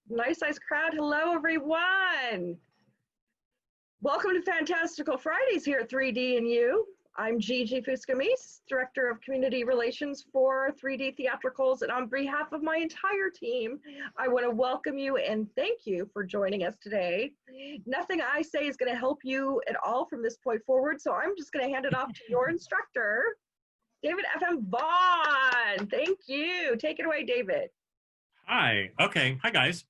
Nice size crowd. Hello, everyone. Welcome to Fantastical Fridays here at 3D+U. I'm Gigi Fuscamise, Director of Community Relations for 3D Theatricals, and on behalf of my entire team, I want to welcome you and thank you for joining us today. Nothing I say is going to help you at all from this point forward, so I'm just going to hand it off to your instructor, David F.M. Vaughn. Thank you. Take it away, David. Hi. Okay. Hi, guys.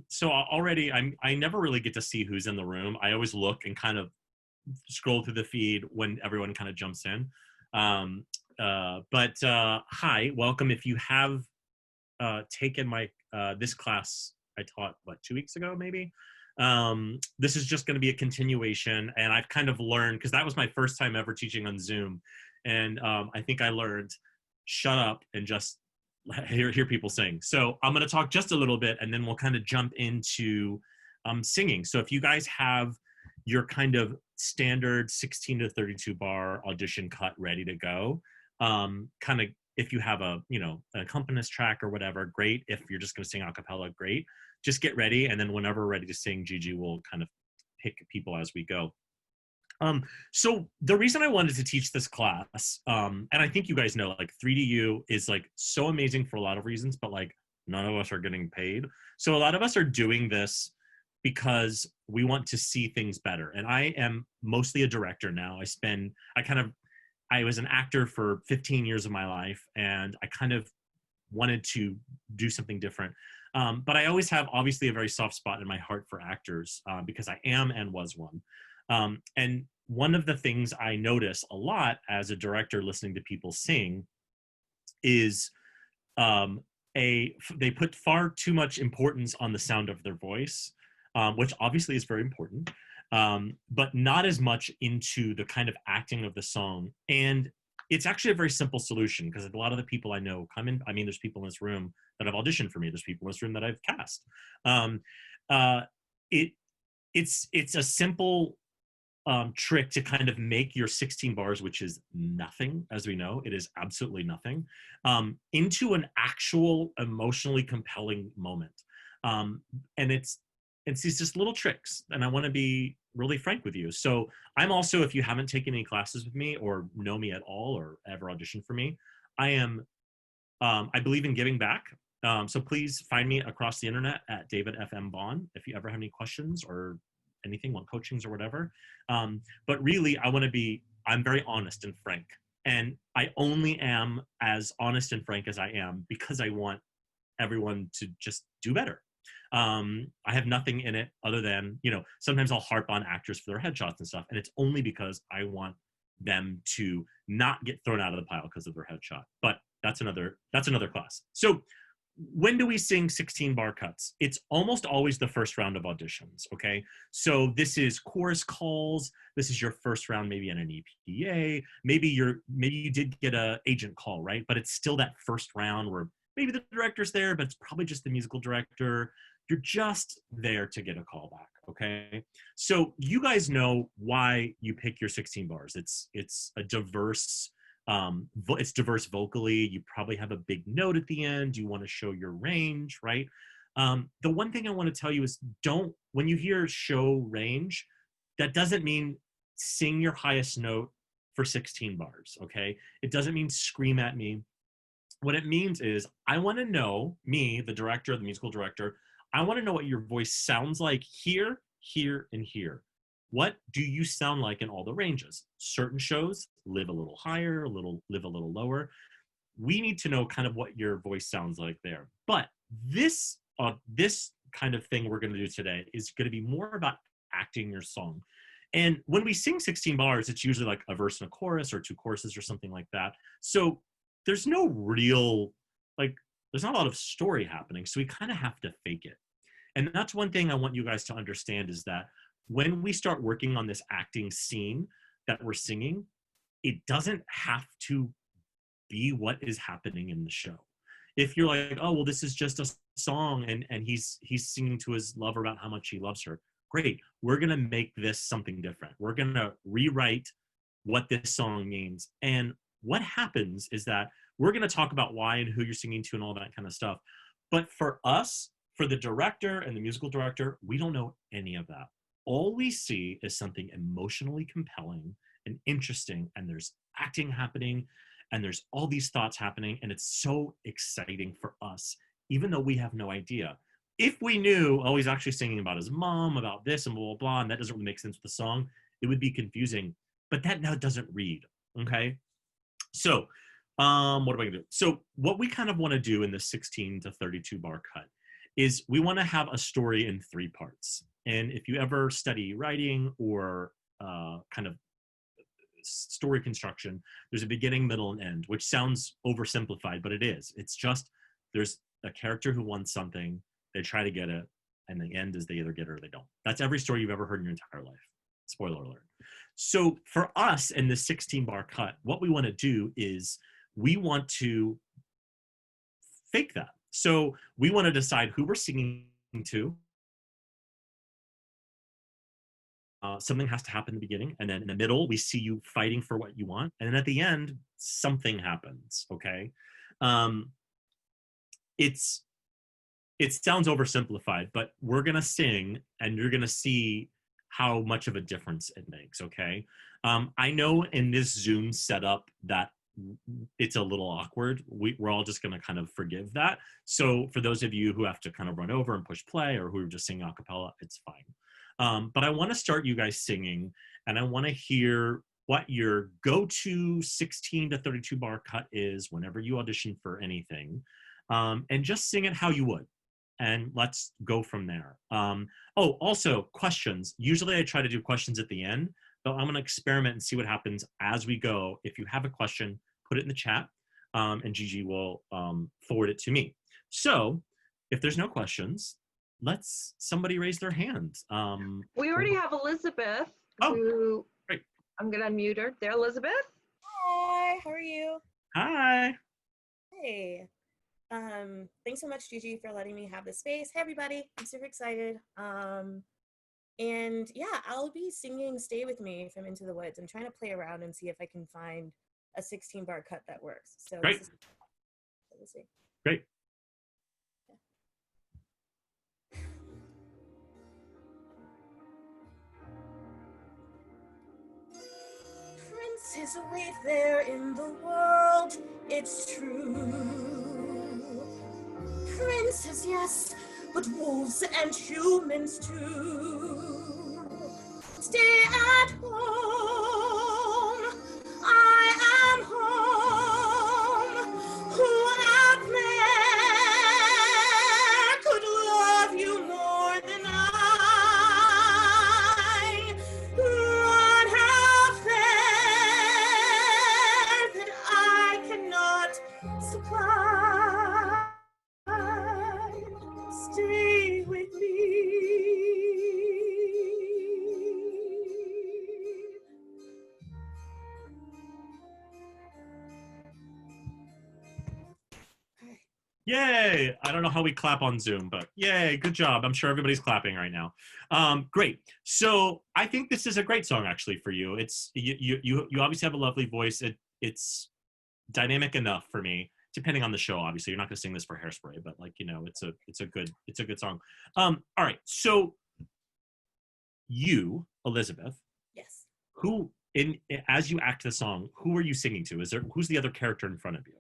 So already I never really get to see who's in the room. I always look and kind of scroll through the feed when everyone kind of jumps in. Hi, welcome. If you have taken my this class I taught, 2 weeks ago, maybe. This is just going to be a continuation, and I've kind of learned, because that was my first time ever teaching on Zoom, and I think I learned shut up and just hear people sing. So I'm going to talk just a little bit, and then we'll kind of jump into singing. So if you guys have your kind of standard 16 to 32 bar audition cut ready to go, kind of if you have a, an accompanist track or whatever, great. If you're just going to sing a cappella, great. Just get ready, and then whenever we're ready to sing, Gigi will kind of pick people as we go. So the reason I wanted to teach this class, and I think you guys know, like 3D+U is like so amazing for a lot of reasons, but like none of us are getting paid. So a lot of us are doing this because we want to see things better. And I am mostly a director now. I was an actor for 15 years of my life, and I kind of wanted to do something different. But I always have obviously a very soft spot in my heart for actors, because I am and was one. And one of the things I notice a lot as a director listening to people sing is they put far too much importance on the sound of their voice, which obviously is very important, but not as much into the kind of acting of the song. And it's actually a very simple solution, because a lot of the people I know come in. I mean, there's people in this room that have auditioned for me. There's people in this room that I've cast. It's a simple trick to kind of make your 16 bars, which is nothing, as we know, it is absolutely nothing, into an actual emotionally compelling moment. And it's these just little tricks, and I want to be really frank with you. So I'm also, if you haven't taken any classes with me or know me at all or ever auditioned for me, I believe in giving back. So please find me across the internet at David F.M. Vaughn if you ever have any questions or anything, want coachings or whatever. But really, I'm very honest and frank. And I only am as honest and frank as I am because I want everyone to just do better. I have nothing in it other than, sometimes I'll harp on actors for their headshots and stuff. And it's only because I want them to not get thrown out of the pile because of their headshot. But that's another class. So when do we sing 16 bar cuts? It's almost always the first round of auditions, okay? So this is chorus calls. This is your first round, maybe in an EPA. Maybe you did get a agent call, right? But it's still that first round where maybe the director's there, but it's probably just the musical director. You're just there to get a call back, okay? So you guys know why you pick your 16 bars. It's a diverse, it's diverse vocally. You probably have a big note at the end. You want to show your range, right? The one thing I want to tell you is when you hear show range, that doesn't mean sing your highest note for 16 bars, okay? It doesn't mean scream at me. What it means is I want to know, me, the director, the musical director, I want to know what your voice sounds like here, here, and here. What do you sound like in all the ranges? Certain shows live a little higher, live a little lower. We need to know kind of what your voice sounds like there. But this kind of thing we're going to do today is going to be more about acting your song. And when we sing 16 bars, it's usually like a verse and a chorus or two choruses or something like that. So there's no real, there's not a lot of story happening. So we kind of have to fake it. And that's one thing I want you guys to understand, is that when we start working on this acting scene that we're singing, it doesn't have to be what is happening in the show. If you're like, oh, well, this is just a song and he's singing to his lover about how much he loves her, great. We're going to make this something different. We're going to rewrite what this song means. And what happens is that we're going to talk about why and who you're singing to and all that kind of stuff. But for us, For the director and the musical director, we don't know any of that. All we see is something emotionally compelling and interesting, and there's acting happening, and there's all these thoughts happening, and it's so exciting for us, even though we have no idea. If we knew, oh, he's actually singing about his mom, about this, and blah, blah, blah, and that doesn't really make sense with the song, it would be confusing. But that now doesn't read, okay? So, what am I gonna do? So, what we kind of want to do in the 16 to 32 bar cut is we want to have a story in 3 parts. And if you ever study writing or kind of story construction, there's a beginning, middle, and end, which sounds oversimplified, but it is. It's just there's a character who wants something, they try to get it, and the end is they either get it or they don't. That's every story you've ever heard in your entire life. Spoiler alert. So for us in the 16 bar cut, what we want to do is we want to fake that. So we want to decide who we're singing to. Something has to happen in the beginning, and then in the middle we see you fighting for what you want, and then at the end something happens. Okay, it sounds oversimplified, but we're gonna sing and you're gonna see how much of a difference it makes. Okay, I know in this Zoom setup that it's a little awkward. We're all just gonna kind of forgive that. So for those of you who have to kind of run over and push play, or who are just singing a cappella, it's fine. But I want to start you guys singing, and I want to hear what your go-to 16 to 32 bar cut is whenever you audition for anything, and just sing it how you would, and let's go from there. Oh, also questions. Usually I try to do questions at the end, but I'm going to experiment and see what happens as we go. If you have a question, put it in the chat, and Gigi will forward it to me. So if there's no questions, let's somebody raise their hand. We already have Elizabeth, who great. I'm going to unmute her. There, Elizabeth. Hi, how are you? Hi. Hey. Thanks so much, Gigi, for letting me have this space. Hey, everybody. I'm super excited. And yeah, I'll be singing Stay With Me from Into the Woods. I'm trying to play around and see if I can find a 16 bar cut that works. So great. Let's see. Great. Princes wait there in the world, it's true. Princes, yes, but wolves and humans too. Stay at home, I am home. Who out there could love you more than I? Run out there that I cannot supply. Stay with me. Yay! I don't know how we clap on Zoom, but yay, good job. I'm sure everybody's clapping right now. Great. So I think this is a great song actually for you. It's you obviously have a lovely voice. It's dynamic enough for me. Depending on the show, obviously, you're not going to sing this for Hairspray, but like, you know, it's a good song. All right. So you, Elizabeth, Yes. who as you act the song, who are you singing to? Who's the other character in front of you?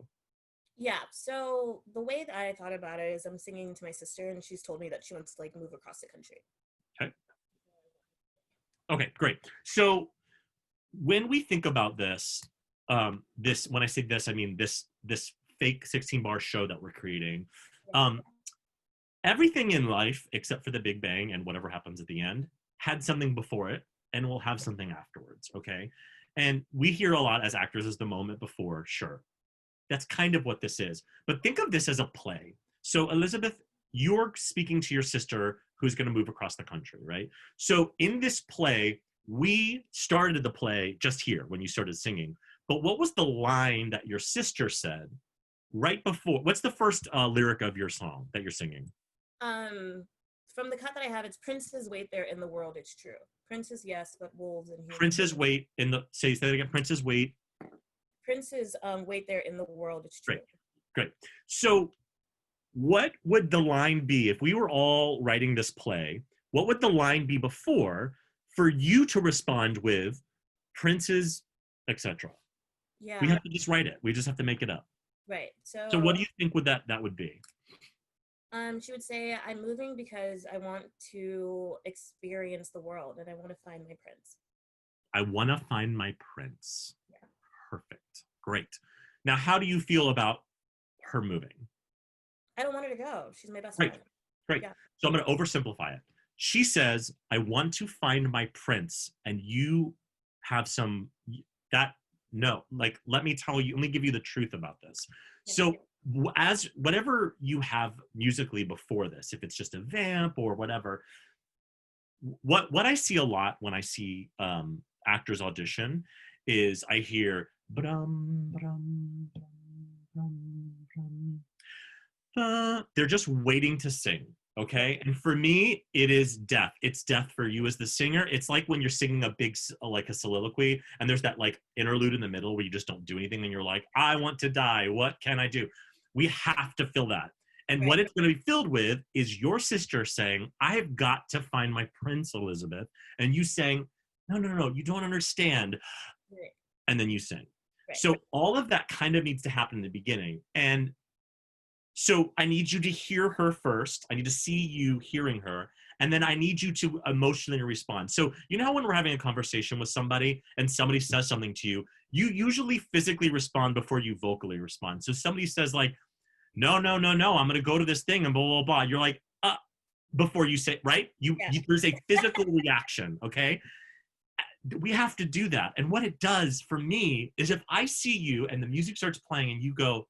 Yeah, so the way that I thought about it is I'm singing to my sister, and she's told me that she wants to like move across the country. Okay, great. So when we think about this, when I say this, I mean this fake 16 bar show that we're creating. Everything in life, except for the Big Bang and whatever happens at the end, had something before it and will have something afterwards, okay? And we hear a lot as actors as the moment before, sure. That's kind of what this is. But think of this as a play. So Elizabeth, you're speaking to your sister who's going to move across the country, right? So in this play, we started the play just here when you started singing. But what was the line that your sister said right before? What's the first lyric of your song that you're singing? From the cut that I have, it's princes wait there in the world, it's true. Princes, yes, but wolves and humans. Princes wait in the, say that again, princes wait. Princes wait there in the world, it's true. Great. So what would the line be if we were all writing this play? What would the line be before for you to respond with princes, etc.? We Yeah. have to just write it. We just have to make it up. Right. So what do you think would that would be? She would say, I'm moving because I want to experience the world and I want to find my prince. I want to find my prince. Yeah. Perfect. Great. Now, how do you feel about her moving? I don't want her to go. She's my best Great. friend. Great. Yeah. So I'm going to oversimplify it. She says, I want to find my prince, and you have some that no, like, let me give you the truth about this. Yeah. So as whatever you have musically before this, if it's just a vamp or whatever, what I see a lot when I see actors audition is I hear brum, brum, brum, brum, brum. They're just waiting to sing. Okay. And for me, it is death. It's death for you as the singer. It's like when you're singing like a soliloquy and there's that like interlude in the middle where you just don't do anything and you're like, I want to die. What can I do? We have to fill that. And what it's going to be filled with is your sister saying, I've got to find my prince, Elizabeth. And you saying, no, you don't understand. Right. And then you sing. Right. So all of that kind of needs to happen in the beginning. And so I need you to hear her first. I need to see you hearing her. And then I need you to emotionally respond. So you know how when we're having a conversation with somebody and somebody says something to you, you usually physically respond before you vocally respond. So somebody says like, no, I'm going to go to this thing and blah, blah, blah. You're like, before you say, right? There's a physical reaction, okay? We have to do that. And what it does for me is if I see you and the music starts playing and you go,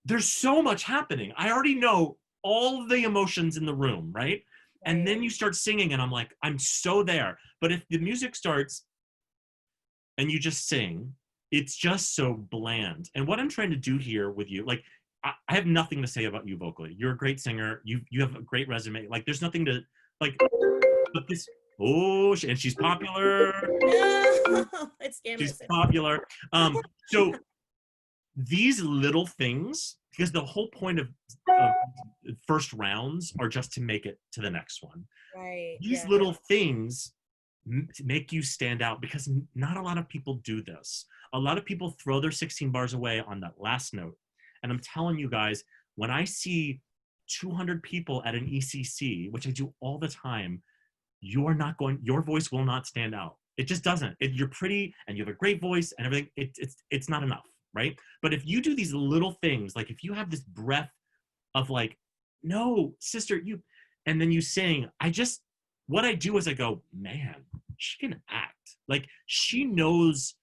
there's so much happening. I already know all the emotions in the room, right? And then you start singing and I'm like, I'm so there. But if the music starts and you just sing, it's just so bland. And what I'm trying to do here with you, like, I have nothing to say about you vocally. You're a great singer. You have a great resume. Like, there's nothing to, like, but this, and she's popular. It's she's popular. So these little things, because the whole point of first rounds are just to make it to the next one. Right. These little things make you stand out because not a lot of people do this. A lot of people throw their 16 bars away on that last note. And I'm telling you guys, when I see 200 people at an ECC, which I do all the time, your voice will not stand out. It just doesn't. You're pretty and you have a great voice and everything. It's not enough, right? But if you do these little things, like if you have this breath of like, no, sister, and then you sing, what I do is I go, man, she can act. Like she knows,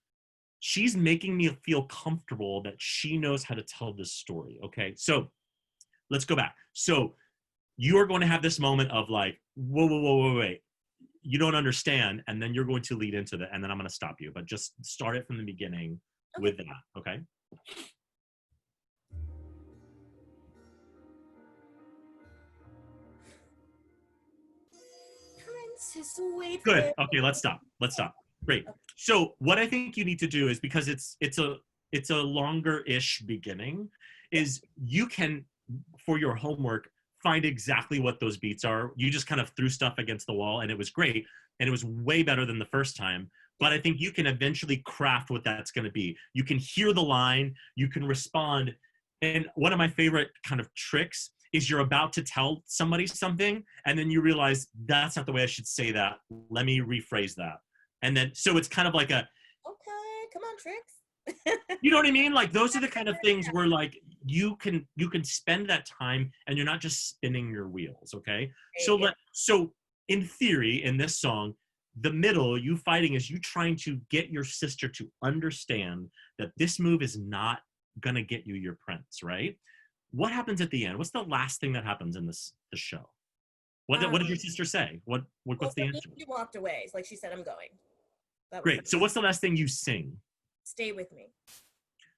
she's making me feel comfortable that she knows how to tell this story. Okay. So let's go back. So you are going to have this moment of like, whoa, wait. You don't understand. And then you're going to lead into that. And then I'm going to stop you, but just start it from the beginning with that. Okay. Good. Okay, let's stop. Great. So what I think you need to do is, because it's a longer-ish beginning, is you can, for your homework, find exactly what those beats are. You just kind of threw stuff against the wall and it was great. And it was way better than the first time. But I think you can eventually craft what that's going to be. You can hear the line, you can respond. And one of my favorite kind of tricks is you're about to tell somebody something and then you realize that's not the way I should say that. Let me rephrase that. And then, so it's kind of like a, okay, come on, tricks. You know what I mean? Like those are the kind of things where like you can spend that time and you're not just spinning your wheels. Okay. So in theory, in this song, the middle, you fighting is you trying to get your sister to understand that this move is not going to get you your prince, right? What happens at the end? What's the last thing that happens in the show? What did your sister say? What's the answer? She walked away. It's like she said, I'm going. Great. So what's the last thing you sing? Stay with me.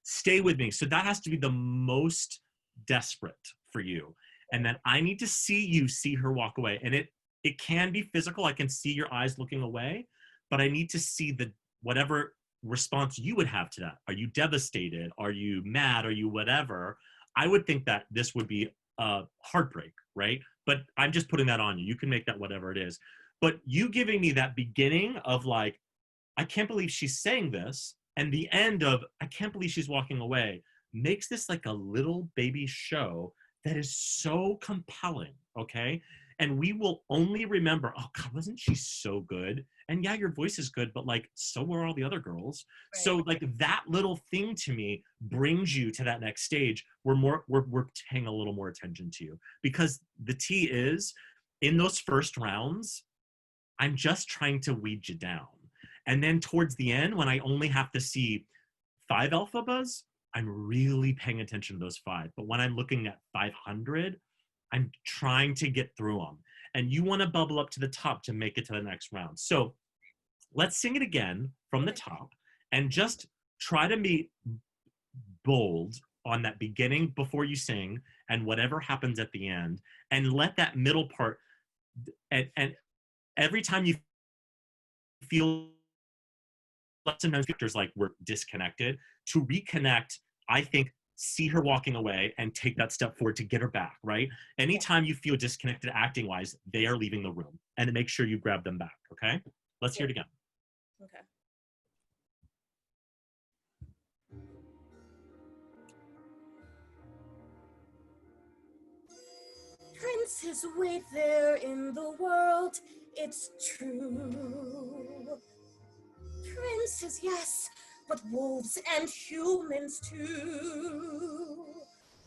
Stay with me. So that has to be the most desperate for you. And then I need to see her walk away. And it can be physical. I can see your eyes looking away, but I need to see whatever response you would have to that. Are you devastated? Are you mad? Are you whatever? I would think that this would be a heartbreak, right? But I'm just putting that on you. You can make that whatever it is. But you giving me that beginning of like, I can't believe she's saying this, and the end of, I can't believe she's walking away, makes this like a little baby show that is so compelling, okay? And we will only remember, oh God, wasn't she so good? And yeah, your voice is good, but like, so were all the other girls. Right. So like that little thing to me brings you to that next stage where we're paying a little more attention to you. Because the tea is, in those first rounds, I'm just trying to weed you down. And then towards the end, when I only have to see 5 alphabas, I'm really paying attention to those 5. But when I'm looking at 500, I'm trying to get through them. And you want to bubble up to the top to make it to the next round. So let's sing it again from the top and just try to be bold on that beginning before you sing and whatever happens at the end, and let that middle part, and every time you feel sometimes characters like we're disconnected, to reconnect, I think, see her walking away and take that step forward to get her back, right? Anytime you feel disconnected acting wise, they are leaving the room, and make sure you grab them back, okay? Let's hear it again. Okay. Princes wait there in the world, it's true. Princes, yes, but wolves and humans too.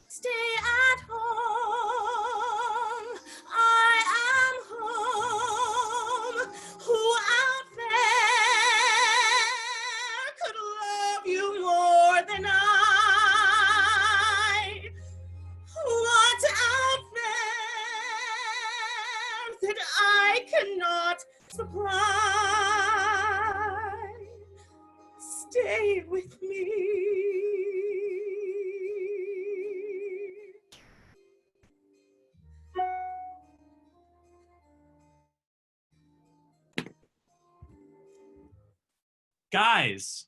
Stay at home, I am home. Who out there could love you more than I? What out there that I cannot supply? Stay with me. Guys,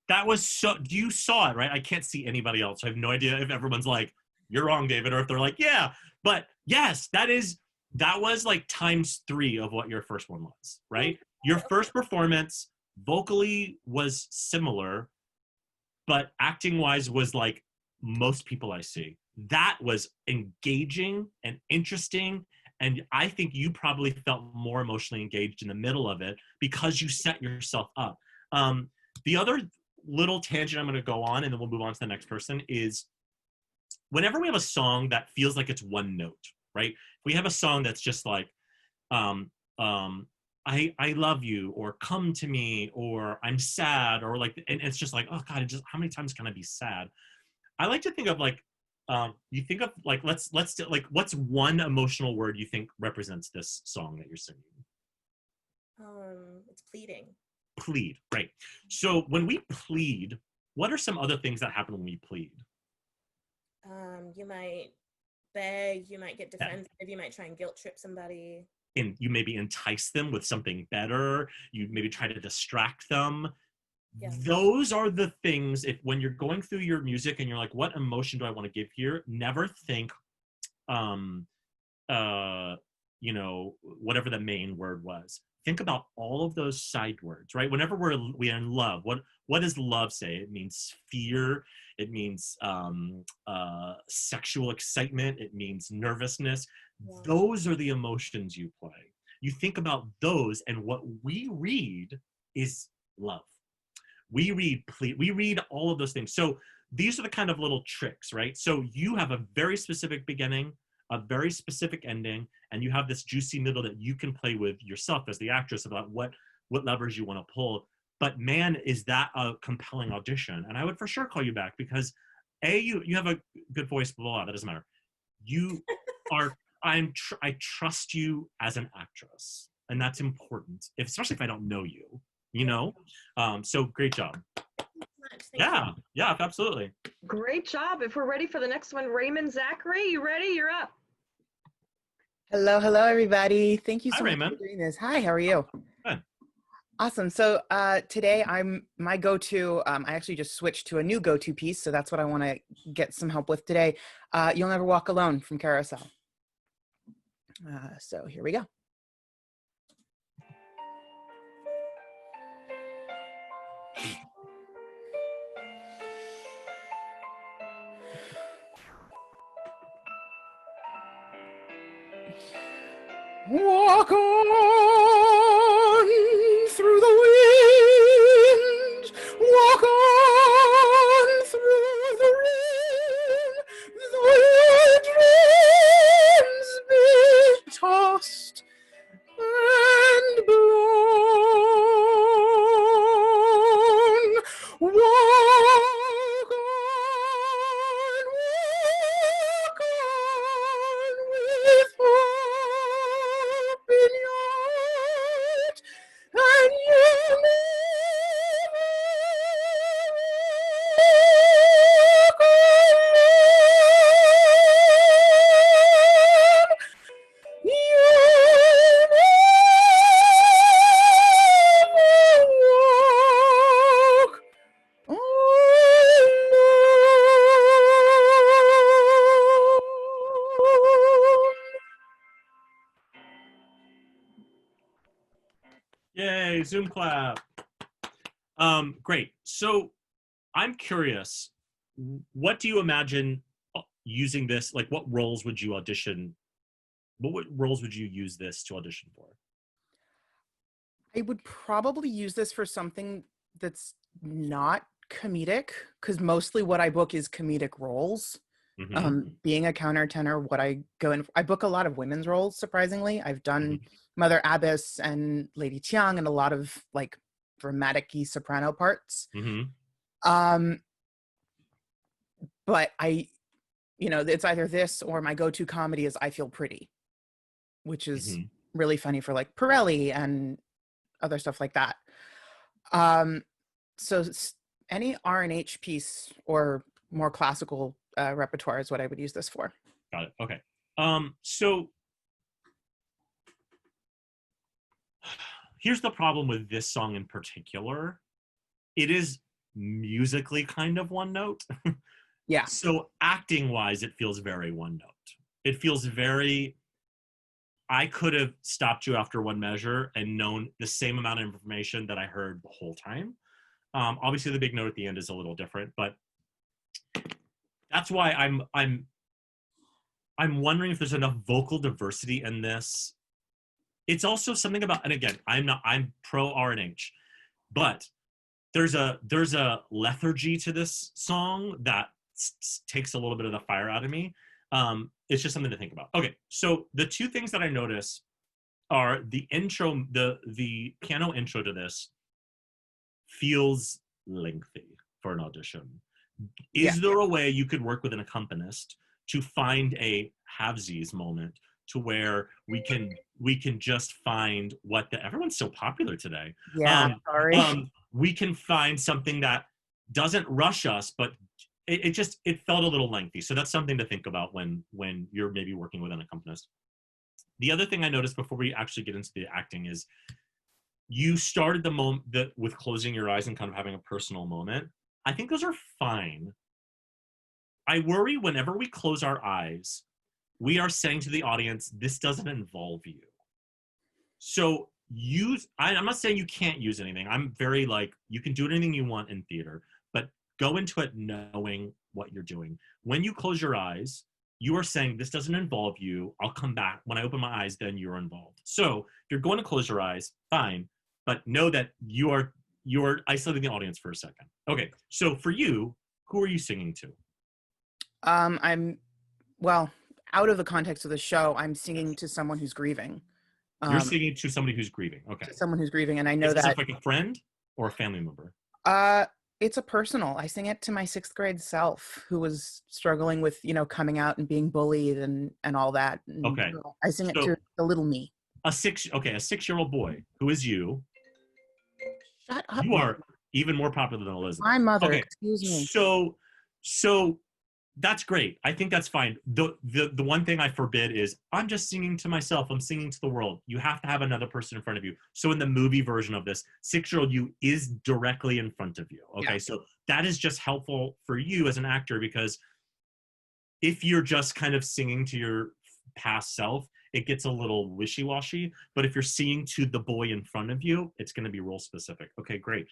that was so, you saw it, right? I can't see anybody else. I have no idea if everyone's like, you're wrong, David, or if they're like, yeah. But yes, that was like ×3 of what your first one was, right? Your first performance vocally was similar, but acting wise was like most people I see. That was engaging and interesting. And I think you probably felt more emotionally engaged in the middle of it because you set yourself up. The other little tangent I'm going to go on, and then we'll move on to the next person, is whenever we have a song that feels like it's one note, right? If we have a song that's just like, I love you, or come to me, or I'm sad, or like, and it's just like, oh God, how many times can I be sad? I like to think of like, you think of like, let's like, what's one emotional word you think represents this song that you're singing? It's pleading. Plead, right. So when we plead, what are some other things that happen when we plead? You might beg, you might get defensive, you might try and guilt trip somebody. And you maybe entice them with something better, you maybe try to distract them. Yeah. Those are the things, if when you're going through your music and you're like, what emotion do I want to give here? Never think, you know, whatever the main word was. Think about all of those side words, right? Whenever we are in love, what does love say? It means fear. It means sexual excitement. It means nervousness. Yeah. Those are the emotions you play. You think about those, and what we read is love. We read all of those things. So these are the kind of little tricks, right? So you have a very specific beginning, a very specific ending, and you have this juicy middle that you can play with yourself as the actress about what levers you want to pull. But man, is that a compelling audition. And I would for sure call you back because you have a good voice, blah, blah, blah, that doesn't matter. You are, I trust you as an actress, and that's important, especially if I don't know you, you know? So great job. Yeah, absolutely. Great job. If we're ready for the next one, Raymond Zachary, you ready? You're up. Hello, everybody. Thank you so much Raymond. for doing this. Hi, how are you? Good. Awesome. So today my go-to, I actually just switched to a new go-to piece. So that's what I want to get some help with today. You'll Never Walk Alone from Carousel. So here we go. Walk on through the wind, walk on through the rain, though your dreams be tossed and blown. Walk on with hope in your heart, and you'll never walk alone. You'll never walk alone. Yay, Zoom clap. Great. So I'm curious, what do you imagine using this? Like, what roles would you audition? What roles would you use this to audition for? I would probably use this for something that's not comedic, because mostly what I book is comedic roles. Being a countertenor, what I go in, I book a lot of women's roles, surprisingly. I've done Mother Abbess and Lady Chiang and a lot of like dramatic-y soprano parts. But it's either this or my go-to comedy is I Feel Pretty, which is really funny for like Pirelli and other stuff like that. So any R&H piece or more classical repertoire is what I would use this for. Got it. Okay. So here's the problem with this song in particular. It is musically kind of one note. Yeah. So acting wise, it feels very one note. It feels very, I could have stopped you after one measure and known the same amount of information that I heard the whole time. Obviously the big note at the end is a little different, but that's why I'm wondering if there's enough vocal diversity in this. It's also something about, and again, I'm pro R&H, but there's a lethargy to this song that takes a little bit of the fire out of me. It's just something to think about. Okay, so the two things that I notice are the intro, the piano intro to this feels lengthy for an audition. Is there a way you could work with an accompanist to find a halvesies moment to where we can just find what everyone's so popular today. Sorry. We can find something that doesn't rush us, but it felt a little lengthy. So that's something to think about when you're maybe working with an accompanist. The other thing I noticed before we actually get into the acting is you started the moment with closing your eyes and kind of having a personal moment. I think those are fine. I worry whenever we close our eyes, we are saying to the audience, this doesn't involve you. So I'm not saying you can't use anything. I'm very like, you can do anything you want in theater, but go into it knowing what you're doing. When you close your eyes, you are saying, this doesn't involve you. I'll come back. When I open my eyes, then you're involved. So if you're going to close your eyes, fine, but know that you're isolating the audience for a second. Okay, so for you, who are you singing to? Out of the context of the show, I'm singing to someone who's grieving. You're singing to somebody who's grieving. Okay. To someone who's grieving, and I know Is this that like a friend or a family member? It's a personal. I sing it to my 6th grade self, who was struggling with, coming out and being bullied and all that. And okay. I sing it to the little me. A 6-year-old boy who is you. Shut up. You are even more popular than Elizabeth. My mother. Okay. Excuse me. So That's great. I think that's fine. The one thing I forbid is I'm just singing to myself. I'm singing to the world. You have to have another person in front of you. So in the movie version of this, 6-year-old you is directly in front of you. Okay, Yeah. so that is just helpful for you as an actor, because if you're just kind of singing to your past self, it gets a little wishy-washy. But if you're singing to the boy in front of you, it's going to be role specific. Okay, great.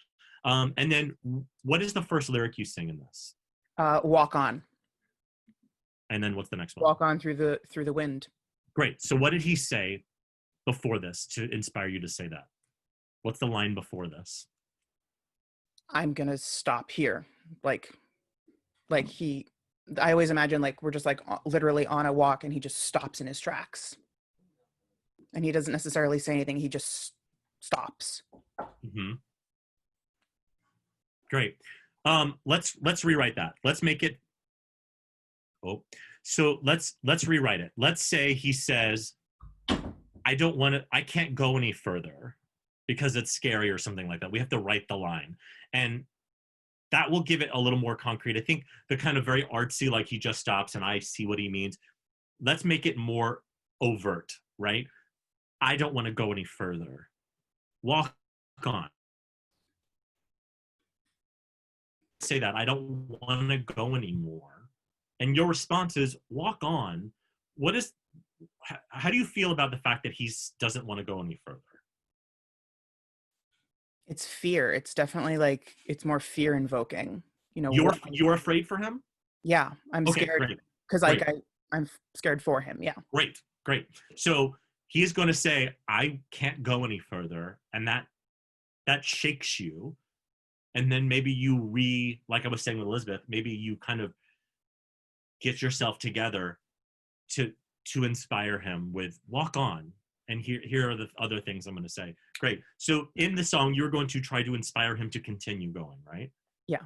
And then what is the first lyric you sing in this? Walk on. And then what's the next one? Walk on through the wind. Great. So what did he say before this to inspire you to say that? What's the line before this? I'm gonna stop here. Like I always imagine like we're just like literally on a walk and he just stops in his tracks. And he doesn't necessarily say anything. He just stops. Mm-hmm. Great. Let's rewrite that. Let's make it. Oh, so let's rewrite it. Let's say he says, I can't go any further because it's scary or something like that. We have to write the line. And that will give it a little more concrete. I think the kind of very artsy, like he just stops and I see what he means. Let's make it more overt, right? I don't want to go any further. Walk on. Say that. I don't want to go anymore. And your response is walk on. How do you feel about the fact that he doesn't want to go any further? It's fear. It's definitely like, it's more fear invoking. You know, you're afraid for him? Yeah, I'm scared because like I'm scared for him. Yeah. Great. So he's going to say, I can't go any further. And that shakes you. And then maybe you like I was saying with Elizabeth, maybe you kind of get yourself together to inspire him with walk on. And here are the other things I'm going to say. Great. So in the song, you're going to try to inspire him to continue going, right? Yeah.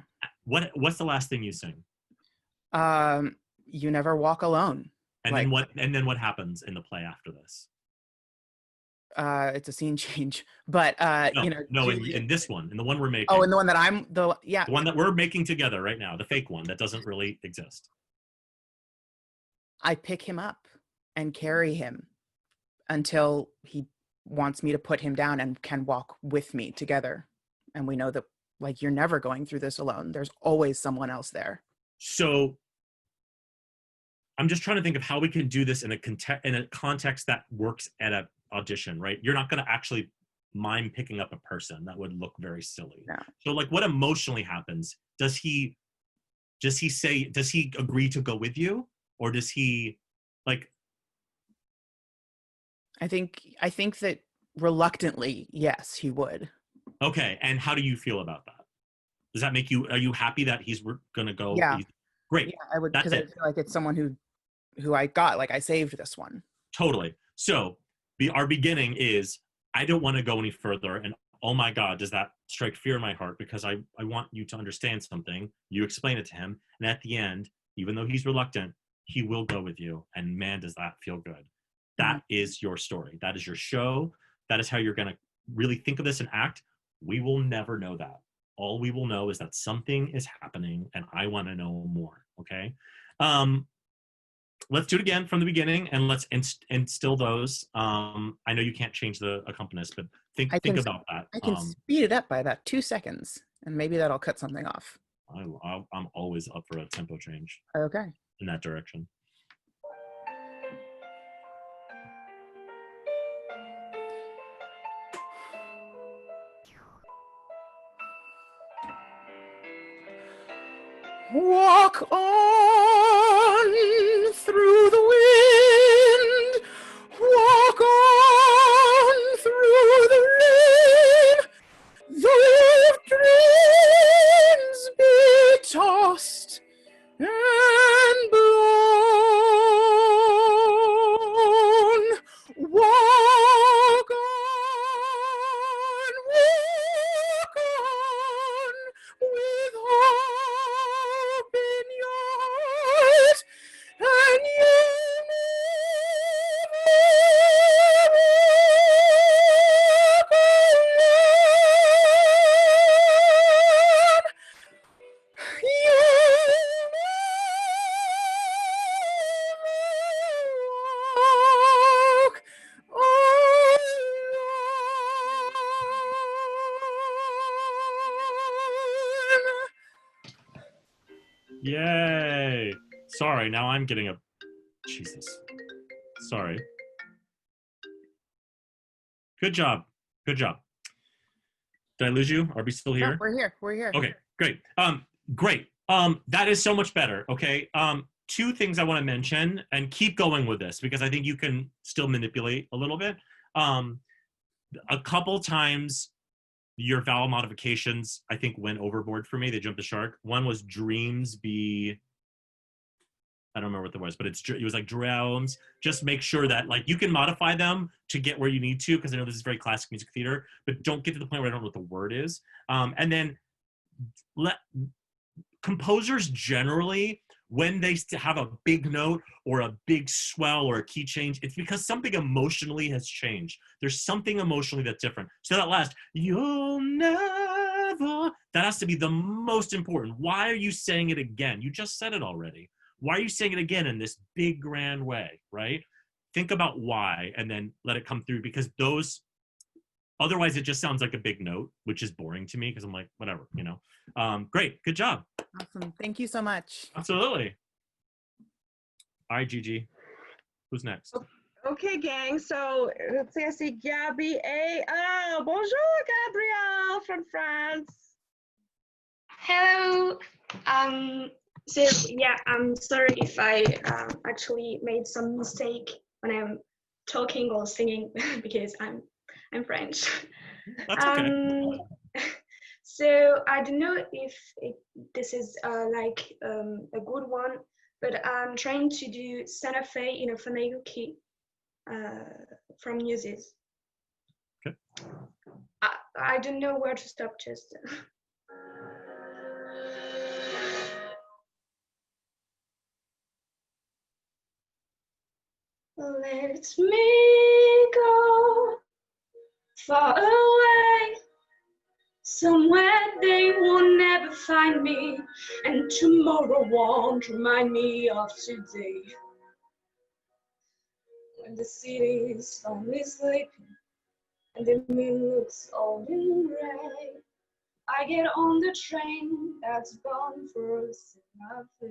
What's the last thing you sing? You never walk alone. And then what happens in the play after this? It's a scene change, but in this one, in the one we're making. Oh, and the one that the one that we're making together right now, the fake one that doesn't really exist. I pick him up and carry him until he wants me to put him down and can walk with me together. And we know that like you're never going through this alone. There's always someone else there. So I'm just trying to think of how we can do this in a context that works at an audition, right? You're not going to actually mime picking up a person. That would look very silly. No. So like what emotionally happens? Does he agree to go with you? Or does he like? I think that reluctantly, yes, he would. Okay. And how do you feel about that? Does that make are you happy that he's going to go? Yeah. Great. Yeah, I would, because I feel like it's someone who I got, like I saved this one. Totally. So our beginning is, I don't want to go any further. And oh my God, does that strike fear in my heart? Because I want you to understand something. You explain it to him. And at the end, even though he's reluctant, he will go with you. And man, does that feel good. That is your story. That is your show. That is how you're going to really think of this and act. We will never know that. All we will know is that something is happening and I want to know more. Okay. Let's do it again from the beginning and let's instill those. I know you can't change the accompanist, but think about that. I can speed it up by about 2 seconds and maybe that'll cut something off. I'm always up for a tempo change. Okay. In that direction. Walk on through the wind, walk on through the rain, though dreams be tossed and blown. Walk on with hope in your Yay. Sorry, now I'm getting a... Jesus. Sorry. Good job. Good job. Did I lose you? Are we still here? No, we're here. We're here. Okay, great. Great. That is so much better. Okay. Two things I want to mention, and keep going with this because I think you can still manipulate a little bit. A couple times your vowel modifications, I think, went overboard for me. They jumped the shark. One was dreams be... I don't remember what that was, but it was like drowns. Just make sure that like you can modify them to get where you need to, because I know this is very classic music theater, but don't get to the point where I don't know what the word is. And then composers generally, when they have a big note or a big swell or a key change, it's because something emotionally has changed. There's something emotionally that's different. So that last, you'll never, that has to be the most important. Why are you saying it again? You just said it already. Why are you saying it again in this big grand way, right? Think about why and then let it come through, because those, otherwise it just sounds like a big note, which is boring to me because I'm like, whatever, you know. Great, good job. Awesome. Thank you so much. Absolutely. All right, Gigi. Who's next? Okay, gang. So let's see. I see Gabby A. Oh, bonjour, Gabrielle from France. Hello. So yeah, I'm sorry if I actually made some mistake when I'm talking or singing because I'm French. That's okay. So I don't know if this is like a good one, but I'm trying to do Santa Fe in a Finagle key from Muses. Okay. I don't know where to stop just. Let me go far away, somewhere they will never find me, and tomorrow won't remind me of today. When the city is finally sleeping and the moon looks old and gray, I get on the train that's gone for Santa Fe,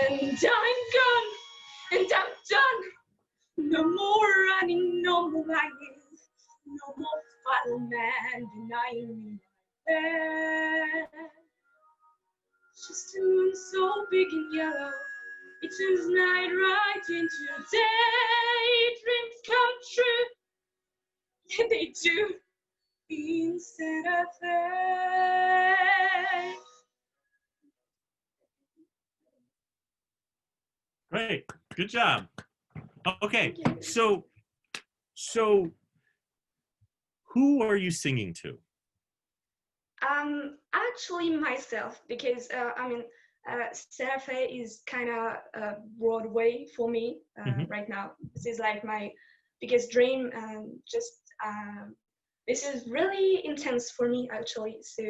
and I'm gone. And I'm done. No more running, no more hiding, no more fireman denying me my bed. Just a moon so big and yellow, it turns night right into day. Dreams come true, and they do in Santa Fe. Great, good job. Okay, so who are you singing to? Actually myself, because Santa Fe is kind of Broadway for me right now. This is like my biggest dream, and this is really intense for me actually. So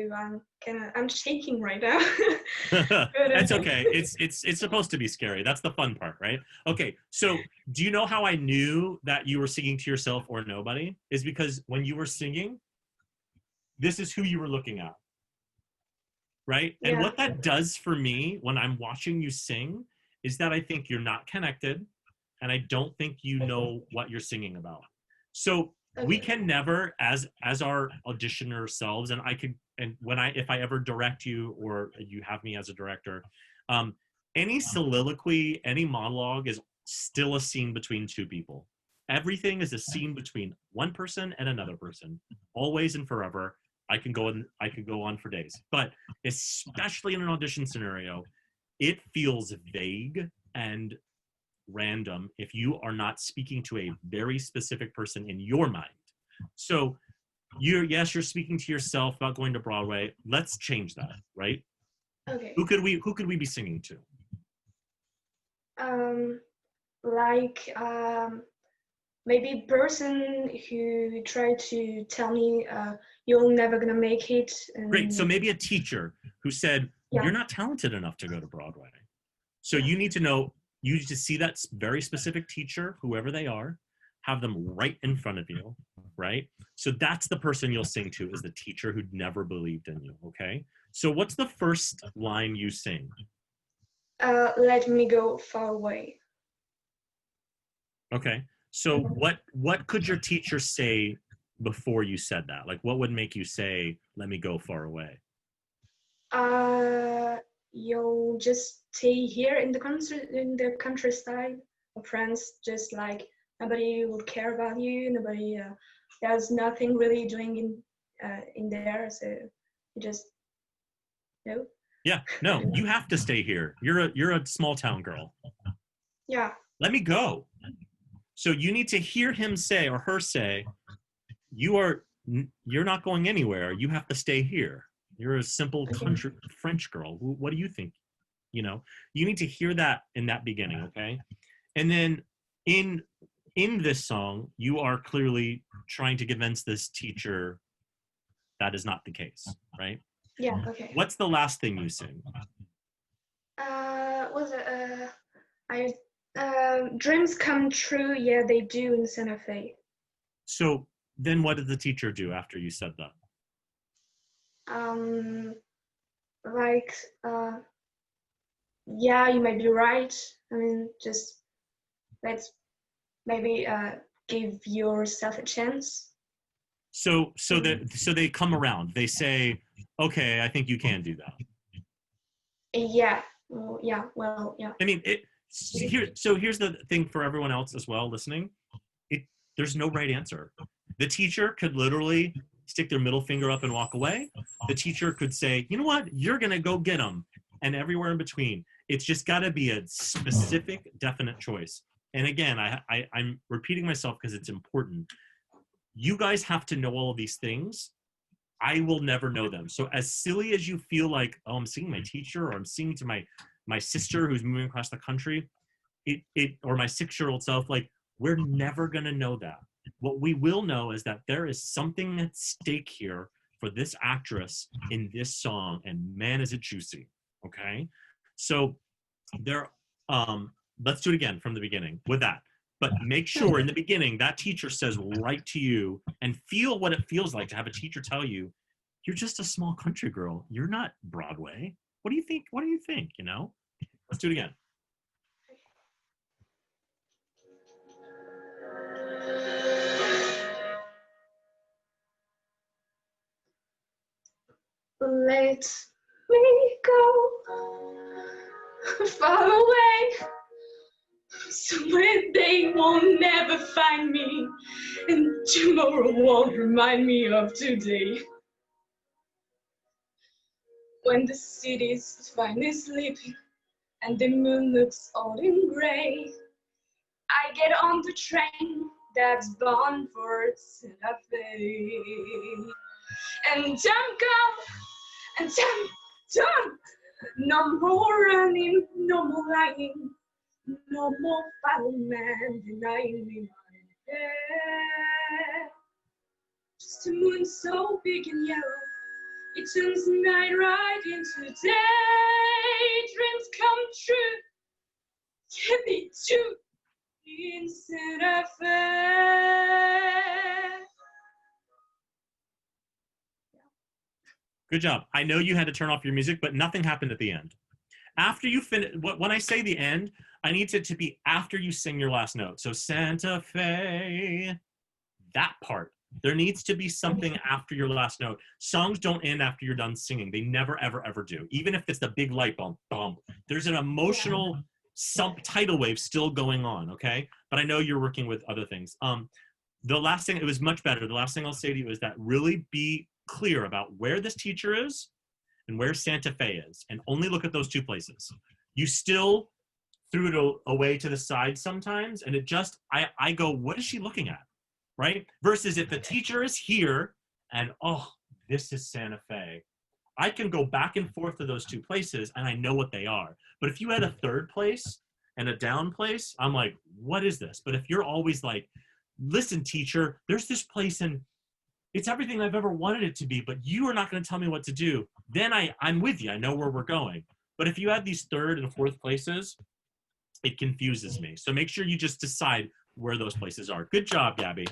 I'm shaking right now. That's okay. It's supposed to be scary. That's the fun part, right? Okay, so do you know how I knew that you were singing to yourself or nobody? Is because when you were singing, this is who you were looking at, right? Yeah. And what that does for me when I'm watching you sing is that I think you're not connected, and I don't think you know what you're singing about. So we can never, as our auditioner selves, and I could, and if I ever direct you or you have me as a director, any soliloquy, any monologue is still a scene between two people. Everything is a scene between one person and another person, always and forever. I can go on for days, but especially in an audition scenario, it feels vague and random if you are not speaking to a very specific person in your mind. So you're speaking to yourself about going to Broadway. Let's change that, right? Okay. Who could we be singing to? Maybe person who tried to tell me you're never gonna make it. Great. So maybe a teacher who said, you're not talented enough to go to Broadway. So you need to know, you need to see that very specific teacher, whoever they are, have them right in front of you, right? So that's the person you'll sing to, is the teacher who never believed in you, okay? So what's the first line you sing? Let me go far away. Okay. So what could your teacher say before you said that? Like, what would make you say, let me go far away? You'll just stay here in the countryside of France, just like nobody will care about you. Nobody, there's nothing really doing in there. So you just no. Yeah, no, you have to stay here. You're a small town girl. Yeah. Let me go. So you need to hear him say or her say, you're not going anywhere. You have to stay here. You're a simple country French girl. What do you think? You know, you need to hear that in that beginning, okay? And then in this song, you are clearly trying to convince this teacher that is not the case, right? Yeah. Okay. What's the last thing you sing? Was it dreams come true? Yeah, they do in Santa Fe. So then what did the teacher do after you said that? Like, yeah, you might be right. I mean, just let's maybe give yourself a chance. So they come around. They say, okay, I think you can do that. Yeah. Well, yeah. Well, yeah. I mean, here's the thing for everyone else as well listening. There's no right answer. The teacher could literally stick their middle finger up and walk away. The teacher could say, you know what, you're gonna go get them, and everywhere in between. It's just got to be a specific, definite choice. And again, I'm repeating myself because it's important. You guys have to know all of these things. I will never know them. So as silly as you feel like, oh, I'm singing my teacher, or I'm singing to my sister who's moving across the country, or my 6-year-old self, like, we're never gonna know that. What we will know is that there is something at stake here for this actress in this song, and man, is it juicy. Okay, so let's do it again from the beginning with that. But make sure in the beginning that teacher says right to you, and feel what it feels like to have a teacher tell you, you're just a small country girl. You're not Broadway. What do you think? What do you think? You know? Let's do it again. Let me go far away, somewhere they won't never find me, and tomorrow won't remind me of today. When the city's finally sleeping and the moon looks old and gray, I get on the train that's bound for Santa Fe. And I'm gone, and I'm done. No more running, no more lying, no more fireman denying me my head. Just a moon so big and yellow, it turns night right into day. Dreams come true, yeah they do, in Santa Fe. Good job. I know you had to turn off your music, but nothing happened at the end. After you finish, when I say the end, I need it to be after you sing your last note. So Santa Fe, that part. There needs to be something after your last note. Songs don't end after you're done singing. They never, ever, ever do. Even if it's the big light bulb, there's an emotional tidal wave still going on, okay? But I know you're working with other things. The last thing, it was much better. The last thing I'll say to you is that really be clear about where this teacher is and where Santa Fe is, and only look at those two places. You still threw it away to the side sometimes, and it just, I go, what is she looking at, right? Versus if the teacher is here and, oh, this is Santa Fe, I can go back and forth to those two places and I know what they are. But if you had a third place and a down place, I'm like, what is this? But if you're always like, listen, teacher, there's this place and it's everything I've ever wanted it to be, but you are not going to tell me what to do, then I'm with you. I know where we're going. But if you had these third and fourth places, it confuses me. So make sure you just decide where those places are. Good job, Gabby.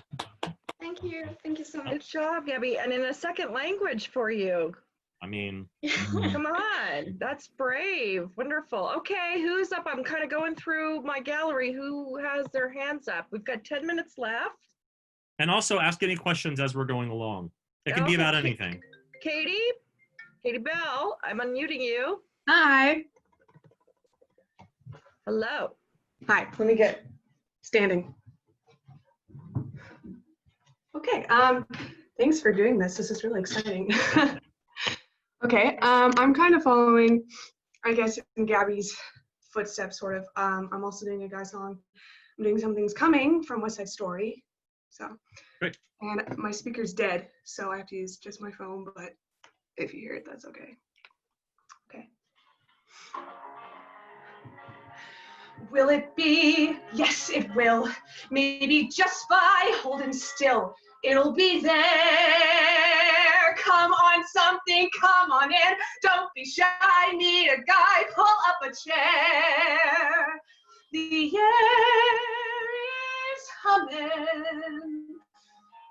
Thank you. Thank you so much. Good job, Gabby. And in a second language for you. I mean, Come on, that's brave. Wonderful. Okay, who's up? I'm kind of going through my gallery. Who has their hands up? We've got 10 minutes left. and also ask any questions as we're going along. It can be Okay, about anything. Katie Bell, I'm unmuting you. Hi. Hello. Hi. Let me get standing. Okay. Thanks for doing this. This is really exciting. Okay. I'm kind of following, I guess, in Gabby's footsteps, sort of. I'm also doing a guy song. I'm doing Something's Coming from West Side Story. So. Great. And my speaker's dead, so I have to use just my phone. But if you hear it, that's okay. Okay. Will it be? Yes, it will. Maybe just by holding still, it'll be there. Come on, something, come on in. Don't be shy, need a guy, pull up a chair. The air is humming,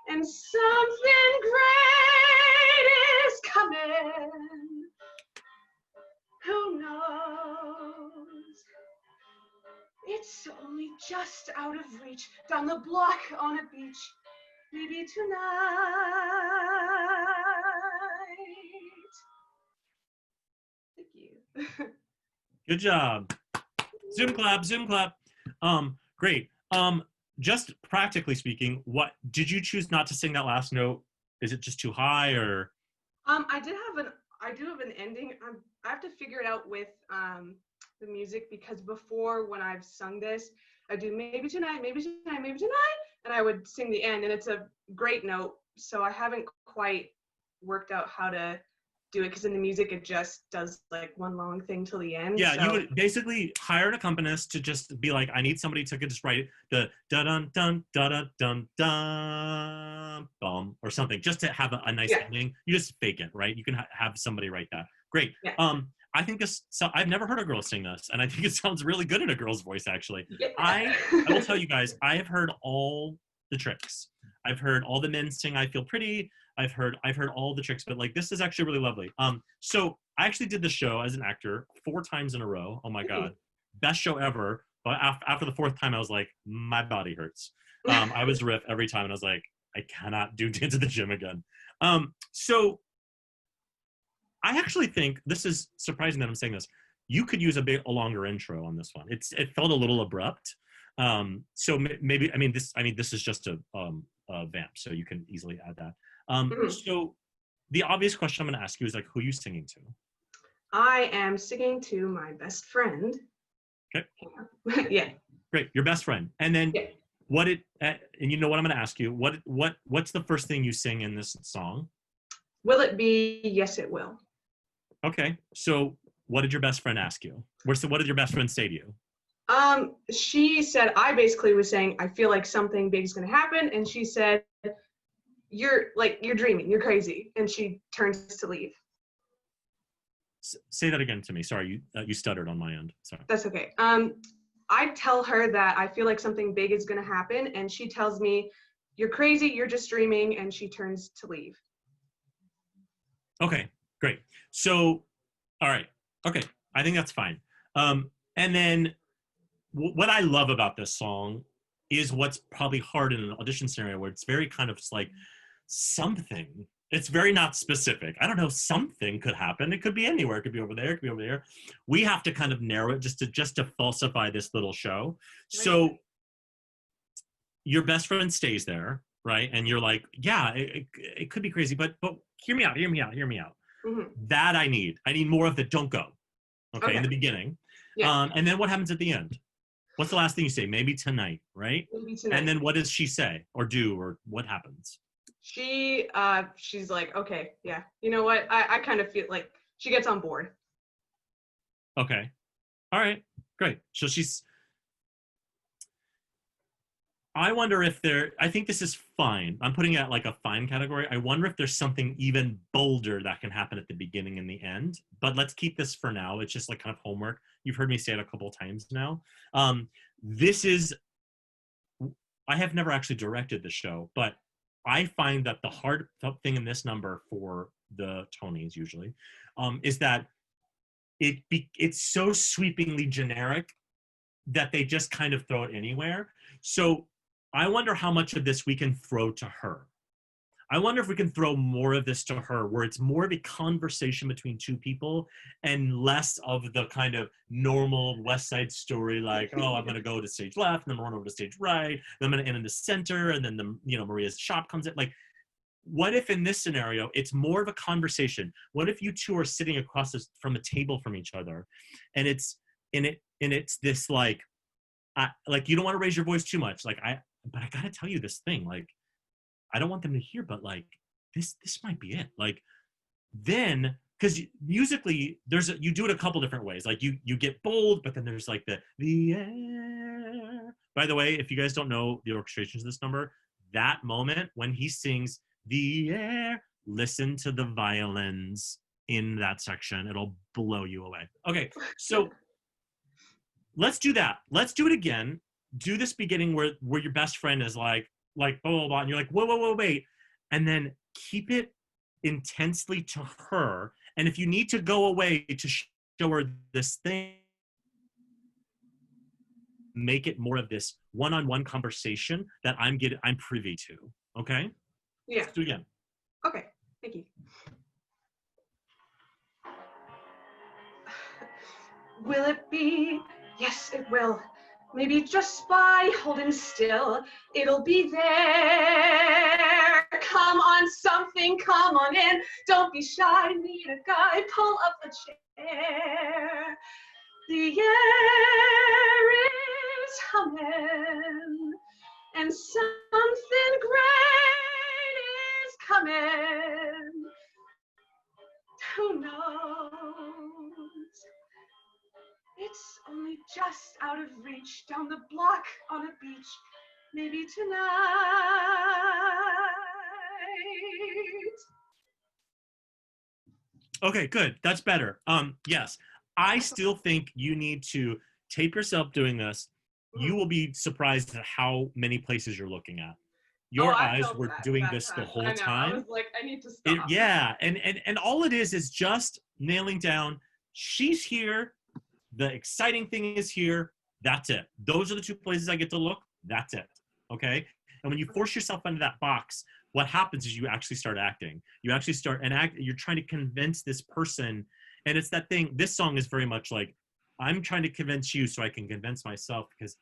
and something great is coming. Who knows? It's only just out of reach, down the block on a beach, maybe tonight. Thank you. Good job. Zoom clap, Zoom clap. Great. Just practically speaking, what did you choose not to sing that last note? Is it just too high, or? I do have an ending. I have to figure it out with the music, because before, when I've sung this, I do maybe tonight, maybe tonight, maybe tonight, and I would sing the end, and it's a great note. So I haven't quite worked out how to do it, because in the music it just does like one long thing till the end. Yeah, so. you would basically hire an accompanist to just be like, I need somebody to just write the da dun dun da da dun dun bum or something, just to have a nice ending. You just fake it, right? You can have somebody write that. Great. Yeah. I think this. So I've never heard a girl sing this, and I think it sounds really good in a girl's voice. Actually, Yeah. I will tell you guys, I have heard all the tricks. I've heard all the men sing "I Feel Pretty." I've heard all the tricks, but like this is actually really lovely. So I actually did the show as an actor 4 times in a row. Oh my god, best show ever. But after the 4th time, I was like, my body hurts. I was riff every time, and I was like, I cannot do Dance at the Gym again. So I actually think this is surprising that I'm saying this. You could use a longer intro on this one. It felt a little abrupt. So maybe this is just a vamp, so you can easily add that. So the obvious question I'm going to ask you is like, who are you singing to? I am singing to my best friend. Okay. Yeah. Great, your best friend. And then and you know what I'm going to ask you? What's the first thing you sing in this song? Will it be? Yes, it will. Okay. So what did your best friend ask you? What did your best friend say to you? She said, I basically was saying, I feel like something big is going to happen. And she said, you're dreaming, you're crazy. And she turns to leave. Say that again to me. Sorry, you stuttered on my end. Sorry. That's okay. I tell her that I feel like something big is going to happen. And she tells me, you're crazy, you're just dreaming. And she turns to leave. Okay, great. So, all right. Okay, I think that's fine. And then what I love about this song is what's probably hard in an audition scenario, where it's very kind of like something. It's very not specific. I don't know, something could happen. It could be anywhere. It could be over there. It could be over there. We have to kind of narrow it just to falsify this little show. So your best friend stays there, right? And you're like, yeah, it could be crazy, but hear me out. Mm-hmm. That I need more of the don't go. Okay. In the beginning. Yeah. And then what happens at the end? What's the last thing you say? Maybe tonight, right? Maybe tonight. And then what does she say or do, or what happens? She's like, okay, yeah. You know what? I kind of feel like she gets on board. Okay. All right. Great. So I wonder if I think this is fine. I'm putting it at like a fine category. I wonder if there's something even bolder that can happen at the beginning and the end, but let's keep this for now. It's just like kind of homework. You've heard me say it a couple of times now. I have never actually directed the show, but I find that the hard thing in this number for the Tonys usually, is that it's so sweepingly generic that they just kind of throw it anywhere. So I wonder how much of this we can throw to her. I wonder if we can throw more of this to her, where it's more of a conversation between two people and less of the kind of normal West Side Story, like, oh, I'm going to go to stage left, and then run over to stage right, then I'm going to end in the center, and then Maria's shop comes in. Like, what if in this scenario it's more of a conversation? What if you two are sitting across from a table from each other, and it's this like you don't want to raise your voice too much, but I got to tell you this thing, like, I don't want them to hear, but like this might be it. Like, then, because musically you do it a couple different ways. Like you get bold, but then there's like the air. By the way, if you guys don't know the orchestrations of this number, that moment when he sings the air, listen to the violins in that section. It'll blow you away. Okay, so let's do that. Let's do it again. Do this beginning where your best friend is like blah, blah, blah, and you're like, whoa, wait. And then keep it intensely to her. And if you need to go away to show her this thing, make it more of this one-on-one conversation that I'm privy to. Okay? Yeah. Let's do it again. Okay, thank you. Will it be? Yes, it will. Maybe just by holding still, it'll be there. Come on, something, come on in. Don't be shy, need a guy, pull up a chair. The air is humming, and something great is coming. Who knows? It's only just out of reach, down the block on a beach, maybe tonight. Okay, good. That's better. Yes. I still think you need to tape yourself doing this. You will be surprised at how many places you're looking at. Your eyes were doing this the whole time. I was like, I need to stop. And all it is just nailing down, she's here. The exciting thing is here. That's it. Those are the two places I get to look. That's it. Okay? And when you force yourself into that box, what happens is you actually start acting. You actually start and act. You're trying to convince this person. And it's that thing. This song is very much like, I'm trying to convince you so I can convince myself, because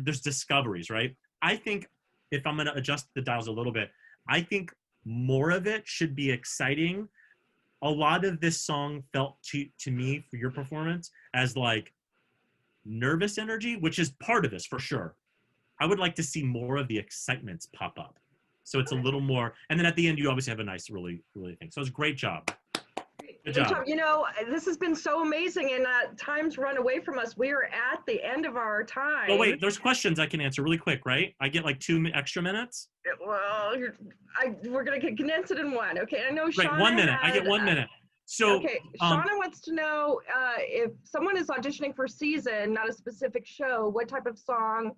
there's discoveries, right? I think if I'm going to adjust the dials a little bit, I think more of it should be exciting. A lot of this song felt to me, for your performance, as like nervous energy, which is part of this for sure. I would like to see more of the excitements pop up. So it's a little more, and then at the end, you obviously have a nice, really, really thing. So it's a great job. Good job. You know, this has been so amazing, and time's run away from us. We are at the end of our time. Oh, wait, there's questions I can answer really quick, right? I get like 2 extra minutes? Well, we're going to condense it in one. Okay, I know Shauna. Right, 1 minute. I get 1 minute. So, okay, Shauna wants to know if someone is auditioning for a season, not a specific show, what type of song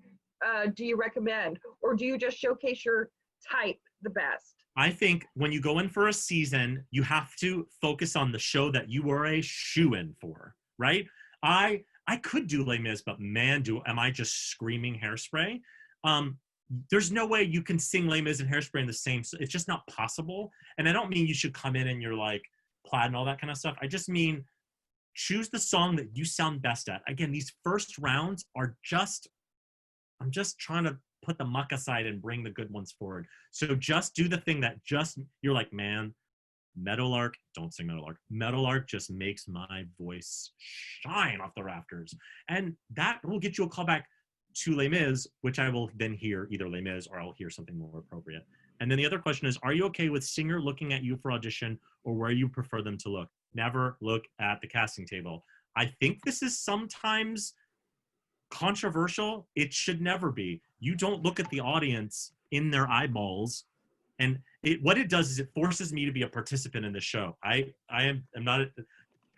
do you recommend? Or do you just showcase your type the best? I think when you go in for a season, you have to focus on the show that you are a shoo-in for, right? I could do Les Mis, but man, am I just screaming Hairspray? There's no way you can sing Les Mis and Hairspray in the same. It's just not possible. And I don't mean you should come in and you're like plaid and all that kind of stuff. I just mean choose the song that you sound best at. Again, these first rounds are I'm just trying to put the muck aside and bring the good ones forward. So just do the thing that you're like, man, Meadowlark, don't sing Meadowlark. Meadowlark just makes my voice shine off the rafters. And that will get you a call back to Les Mis, which I will then hear either Les Mis or I'll hear something more appropriate. And then the other question is, are you okay with singer looking at you for audition, or where you prefer them to look? Never look at the casting table. I think this is sometimes controversial. It should never be. You don't look at the audience in their eyeballs, and what it does is it forces me to be a participant in the show. I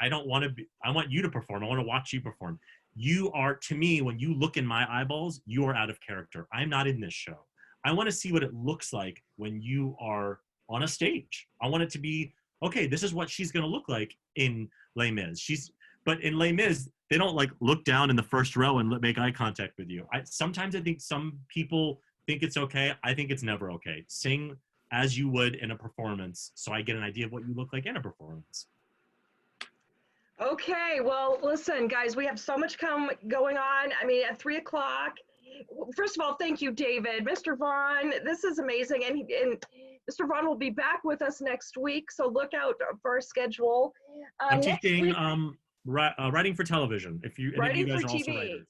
don't want to be. I want you to perform. I want to watch you perform. You are, to me, when you look in my eyeballs, you are out of character. I'm not in this show. I want to see what it looks like when you are on a stage. I want it to be, okay, this is what she's going to look like in Les Mis. But in Les Mis, they don't like look down in the first row and make eye contact with you. Sometimes I think some people think it's okay. I think it's never okay. Sing as you would in a performance, so I get an idea of what you look like in a performance. Okay, well, listen, guys, we have so much going on. I mean, at 3 o'clock, first of all, thank you, David. Mr. Vaughn, this is amazing. And Mr. Vaughn will be back with us next week, so look out for our schedule. I'm teaching writing for television. If you, any of you guys are also writers.